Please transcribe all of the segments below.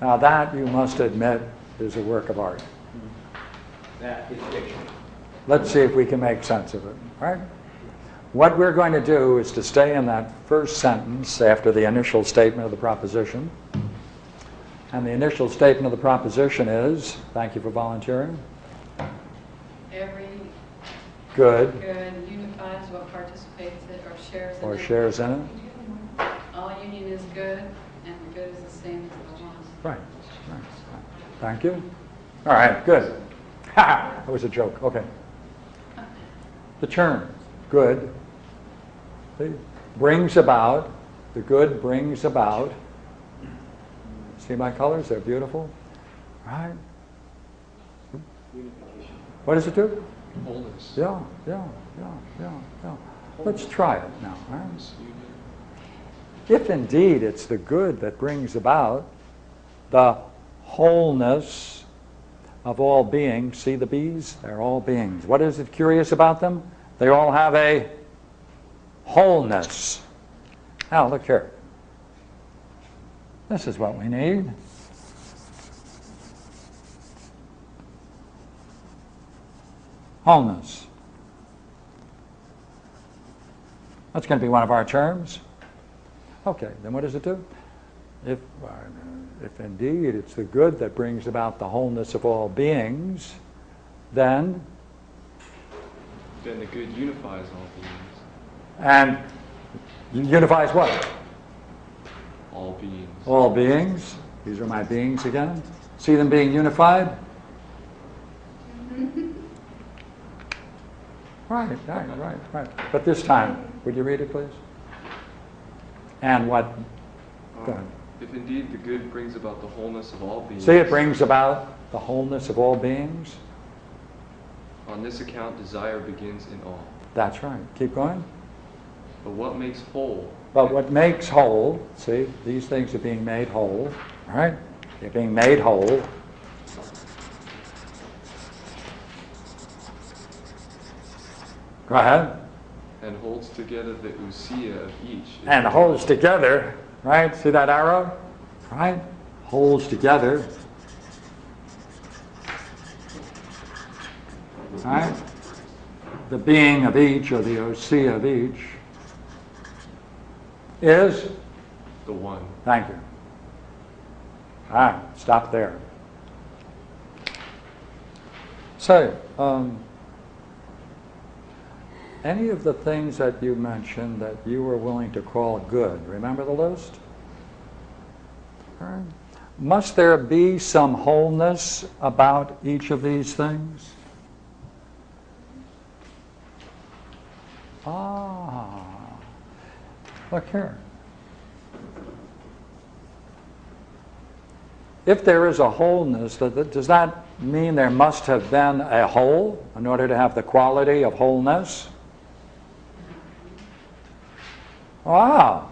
Now that, you must admit, is a work of art. That is fiction. Let's see if we can make sense of it, all right? What we're going to do is to stay in that first sentence after the initial statement of the proposition. And the initial statement of the proposition is, thank you for volunteering. Every good unifies what participates in or shares in or it. shares in it. All union is good, and the good is the same as the one. Right. Thank you. All right, good. Ha! That was a joke. Okay. The term good brings about, the good brings about, see my colors? They're beautiful. Right? Unification. What does it do? Wholeness. Yeah. Let's try it now. Right? If indeed it's the good that brings about the wholeness of all beings, see the bees? They're all beings. What is it curious about them? They all have a wholeness. Now look here. This is what we need. Wholeness. That's going to be one of our terms. Okay, then what does it do? If indeed it's the good that brings about the wholeness of all beings, then the good unifies all beings. And unifies what? All beings. All beings. These are my beings again. See them being unified? Right. But this time, would you read it, please? And what? Go ahead. If indeed the good brings about the wholeness of all beings. See, it brings about the wholeness of all beings. On this account, desire begins in all. That's right. Keep going. But what makes whole? But what makes whole, see, these things are being made whole, right? They're being made whole. Go ahead. And holds together the ousia of each. And holds together, right? See that arrow? Right? Holds together. Right? The being of each, or the ousia of each, is? The one. Thank you. All right, stop there. So, any of the things that you mentioned that you were willing to call good, remember the list? All right. Must there be some wholeness about each of these things? Look here. If there is a wholeness, does that mean there must have been a whole in order to have the quality of wholeness? Wow.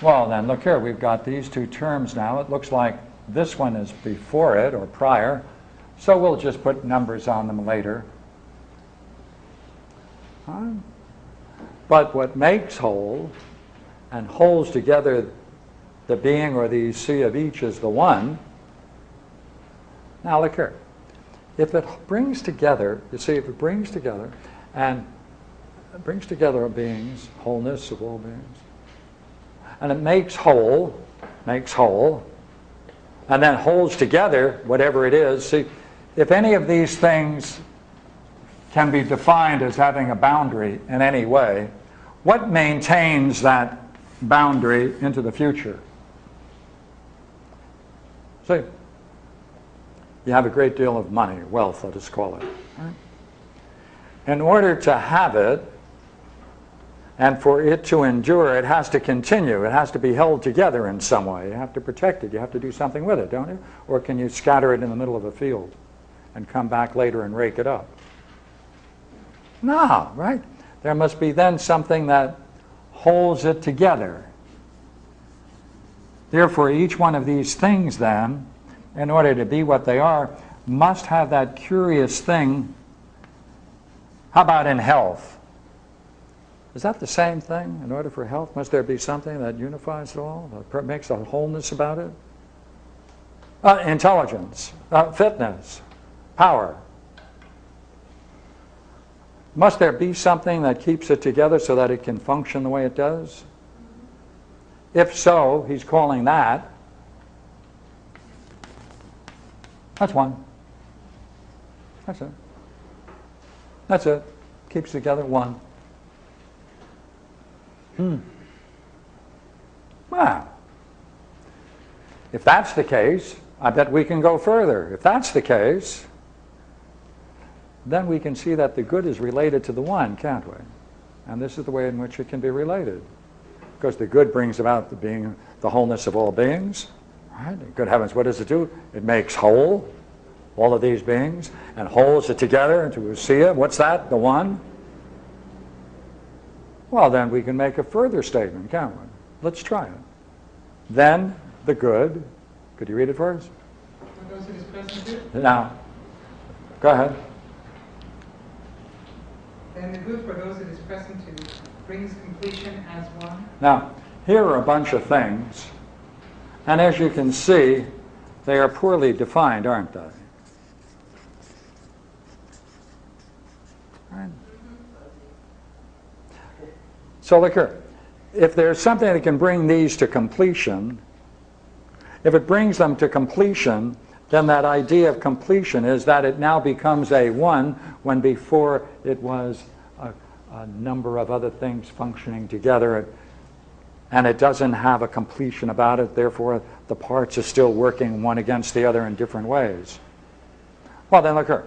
Well then, look here, we've got these two terms now. It looks like this one is before it or prior, so we'll just put numbers on them later. But what makes whole and holds together the being or the ousia of each is the one. Now look here. If it brings together, you see, if it brings together and it brings together beings, wholeness of all beings, and it makes whole, and then holds together whatever it is. See, if any of these things can be defined as having a boundary in any way, what maintains that boundary into the future? See, you have a great deal of money, wealth, let us call it. Right? In order to have it, and for it to endure, it has to continue. It has to be held together in some way. You have to protect it. You have to do something with it, don't you? Or can you scatter it in the middle of a field and come back later and rake it up? No, right? There must be then something that holds it together. Therefore, each one of these things then, in order to be what they are, must have that curious thing. How about in health? Is that the same thing? In order for health, must there be something that unifies it all, that makes a wholeness about it? Intelligence, fitness, power. Must there be something that keeps it together so that it can function the way it does? If so, he's calling that. That's one. That's it. That's it. Keeps together one. Wow. If that's the case, I bet we can go further. If that's the case, then we can see that the good is related to the one, can't we? And this is the way in which it can be related. Because the good brings about the being, the wholeness of all beings. Right? Good heavens, what does it do? It makes whole all of these beings and holds it together into usia. What's that? The one? Well, then we can make a further statement, can't we? Let's try it. Then the good, could you read it for us? For those it is present to. Now, go ahead. Then the good for those it is present to brings completion as one. Now, here are a bunch of things, and as you can see, they are poorly defined, aren't they? Right. So look here. If there's something that can bring these to completion, if it brings them to completion, then that idea of completion is that it now becomes a one when before it was a number of other things functioning together, and it doesn't have a completion about it, therefore the parts are still working one against the other in different ways. Well, then look here.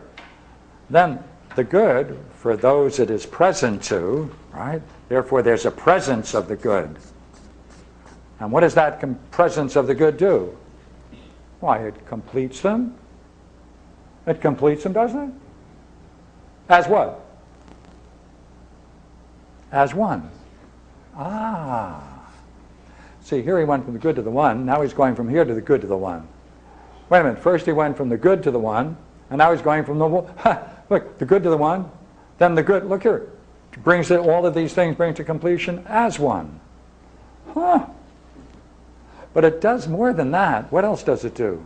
Then the good, for those it is present to, right? Therefore there's a presence of the good. And what does that presence of the good do? Why, it completes them. It completes them, doesn't it? As what? As one. Ah. See, here he went from the good to the one. Now he's going from here to the good to the one. Wait a minute. First he went from the good to the one, and now he's going from the look, the good to the one, then the good. Look here. Brings it, all of these things bring to completion as one. Huh. But it does more than that. What else does it do?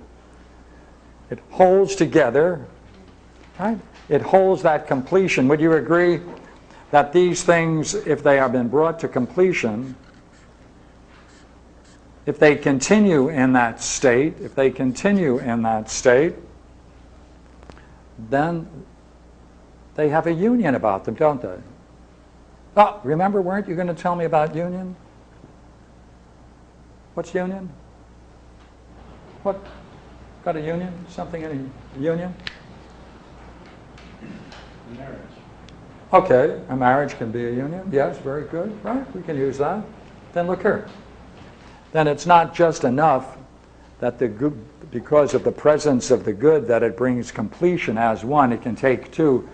It holds together, right? It holds that completion. Would you agree that these things, if they have been brought to completion, if they continue in that state, then they have a union about them, don't they? Oh, remember, weren't you going to tell me about union? What's union? What? Got a union? Something in a union? Marriage. Okay, a marriage can be a union. Yes, very good. Right, we can use that. Then look here. Then it's not just enough that the good, because of the presence of the good, that it brings completion as one. It can take two,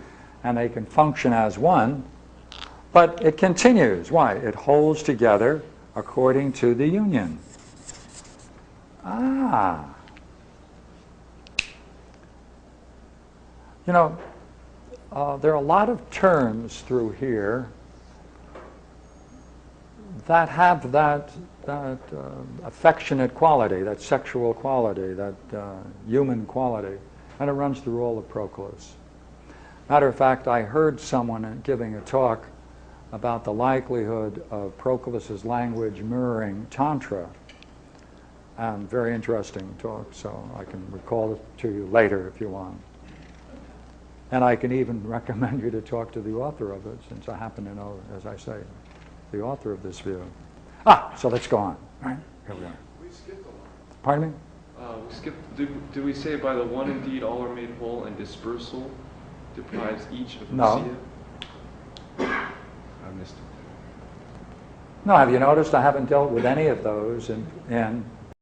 and they can function as one. But it continues. Why? It holds together according to the union. Ah. You know, there are a lot of terms through here that have that affectionate quality, that sexual quality, that human quality, and it runs through all of Proclus. Matter of fact, I heard someone giving a talk about the likelihood of Proclus's language mirroring Tantra. And very interesting talk, so I can recall it to you later if you want. And I can even recommend you to talk to the author of it, since I happen to know, as I say, the author of this view. So let's go on. All right, here we are. We skipped a lot. Pardon me? We skipped. Did we say by the one indeed all are made whole and dispersal deprives each of No. usia? I missed it. No, have you noticed I haven't dealt with any of those in